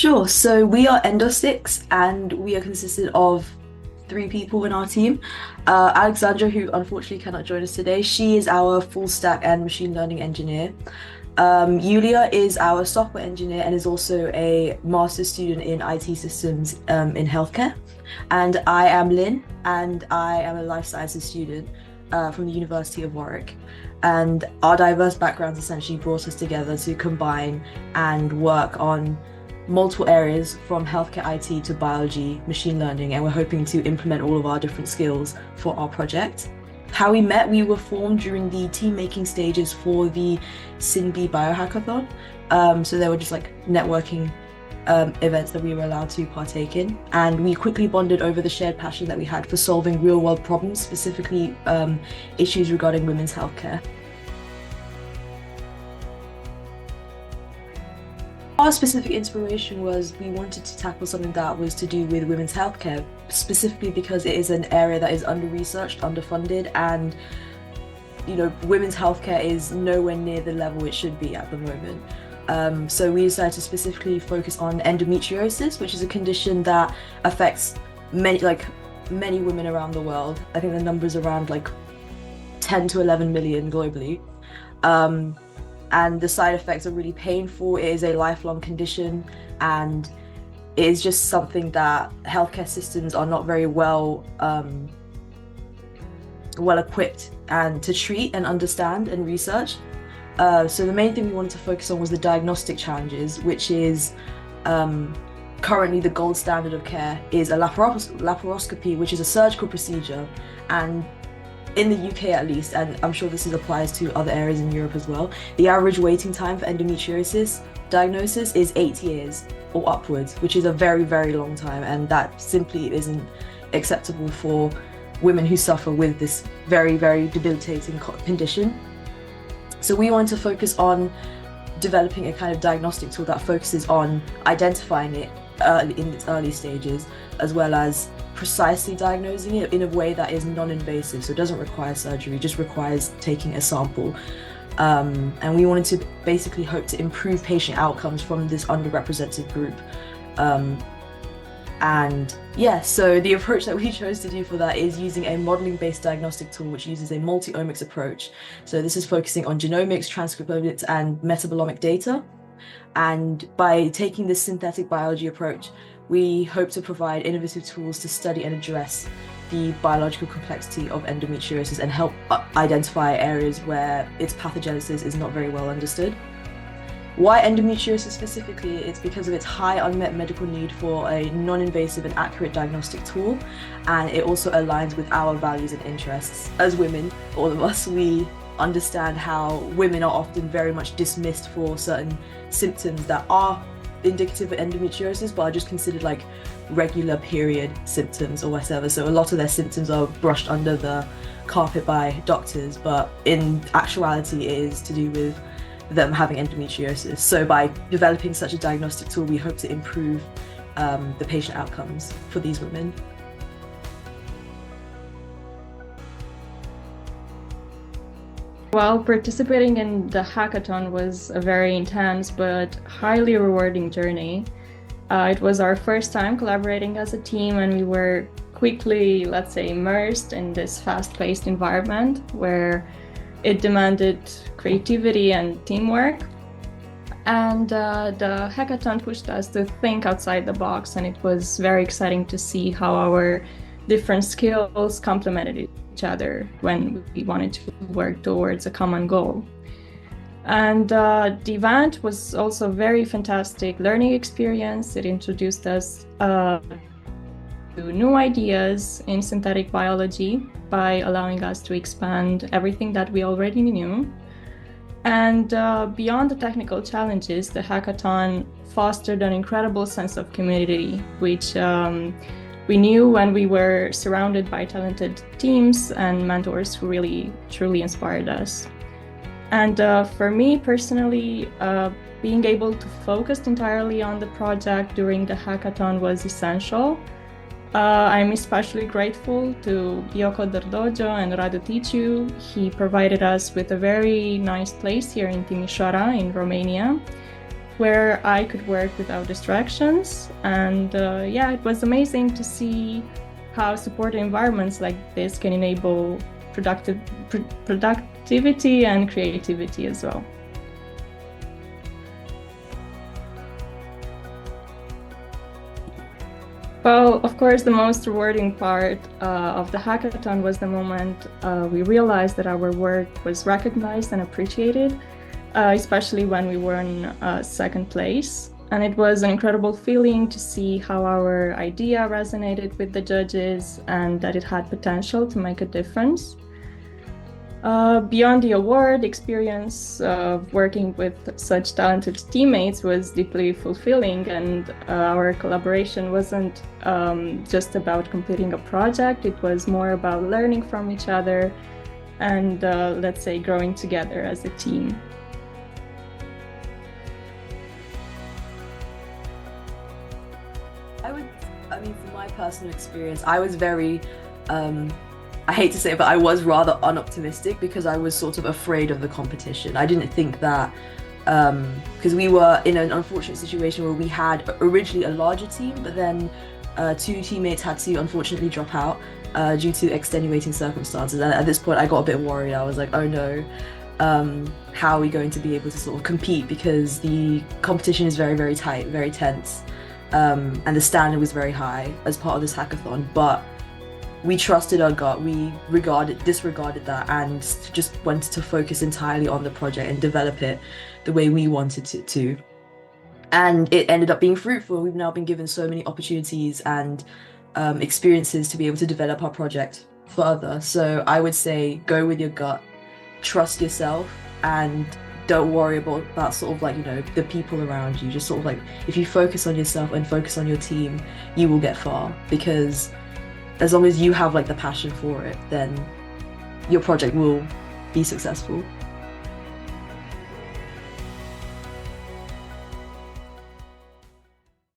Sure. So we are Endostix, and we are consisted of three people in our team. Alexandra, who unfortunately cannot join us today, she is our full stack and machine learning engineer. Yulia is our software engineer and is also a master's student in IT systems in healthcare. And I am Lynn, and I am a life sciences student from the University of Warwick. And our diverse backgrounds essentially brought us together to combine and work on multiple areas from healthcare IT to biology, machine learning, and we're hoping to implement all of our different skills for our project. How we met, we were formed during the team making stages for the SynBio Hackathon. So there were just like networking events that we were allowed to partake in, and we quickly bonded over the shared passion that we had for solving real world problems, specifically issues regarding women's healthcare. Our specific inspiration was we wanted to tackle something that was to do with women's healthcare, specifically because it is an area that is under-researched, underfunded, and women's healthcare is nowhere near the level it should be at the moment. So we decided to specifically focus on endometriosis, which is a condition that affects many women around the world. I think the number is around 10 to 11 million globally. And the side effects are really painful. It is a lifelong condition, and it is just something that healthcare systems are not very well equipped and to treat and understand and research. So the main thing we wanted to focus on was the diagnostic challenges, which is currently the gold standard of care is a laparoscopy, which is a surgical procedure, and in the UK at least, and I'm sure this applies to other areas in Europe as well, the average waiting time for endometriosis diagnosis is 8 years or upwards, which is a very, very long time, and that simply isn't acceptable for women who suffer with this very, very debilitating condition. So we want to focus on developing a kind of diagnostic tool that focuses on identifying it in its early stages, as well as precisely diagnosing it in a way that is non-invasive, so it doesn't require surgery, just requires taking a sample. And we wanted to basically hope to improve patient outcomes from this underrepresented group. So the approach that we chose to do for that is using a modeling-based diagnostic tool, which uses a multi-omics approach. So this is focusing on genomics, transcriptomics, and metabolomic data. And by taking this synthetic biology approach, we hope to provide innovative tools to study and address the biological complexity of endometriosis and help identify areas where its pathogenesis is not very well understood. Why endometriosis specifically? It's because of its high unmet medical need for a non-invasive and accurate diagnostic tool, and it also aligns with our values and interests. As women, all of us, we understand how women are often very much dismissed for certain symptoms that are indicative of endometriosis but are just considered like regular period symptoms or whatever. So a lot of their symptoms are brushed under the carpet by doctors, but in actuality it is to do with them having endometriosis. So by developing such a diagnostic tool, we hope to improve the patient outcomes for these women. Well, participating in the hackathon was a very intense but highly rewarding journey. It was our first time collaborating as a team, and we were quickly, let's say, immersed in this fast-paced environment where it demanded creativity and teamwork. And the hackathon pushed us to think outside the box, and it was very exciting to see how our different skills complemented each other when we wanted to work towards a common goal. And the event was also a very fantastic learning experience. It introduced us to new ideas in synthetic biology by allowing us to expand everything that we already knew. And beyond the technical challenges, the hackathon fostered an incredible sense of community, which we knew when we were surrounded by talented teams and mentors who really, truly inspired us. And for me personally, being able to focus entirely on the project during the hackathon was essential. I'm especially grateful to Yoko Dordojo and Radu Ticiu. He provided us with a very nice place here in Timișoara in Romania. where I could work without distractions. And yeah, it was amazing to see how supportive environments like this can enable productivity and creativity as well. Well, of course, the most rewarding part of the hackathon was the moment we realized that our work was recognized and appreciated, especially when we won second place. And it was an incredible feeling to see how our idea resonated with the judges and that it had potential to make a difference. Beyond the award, experience of working with such talented teammates was deeply fulfilling, and our collaboration wasn't just about completing a project, it was more about learning from each other and, let's say, growing together as a team. I mean, from my personal experience, I was very, I hate to say it, but I was rather unoptimistic because I was sort of afraid of the competition. I didn't think that, because we were in an unfortunate situation where we had originally a larger team, but then two teammates had to unfortunately drop out due to extenuating circumstances. And at this point, I got a bit worried. I was like, oh no, how are we going to be able to sort of compete? Because the competition is very, very tight, very tense. And the standard was very high as part of this hackathon, but we trusted our gut, we disregarded that and just wanted to focus entirely on the project and develop it the way we wanted it to. And it ended up being fruitful. We've now been given so many opportunities and experiences to be able to develop our project further. So I would say go with your gut, trust yourself, and don't worry about sort of like, you know, the people around you. Just sort of like, if you focus on yourself and focus on your team, you will get far, because as long as you have like the passion for it, then your project will be successful.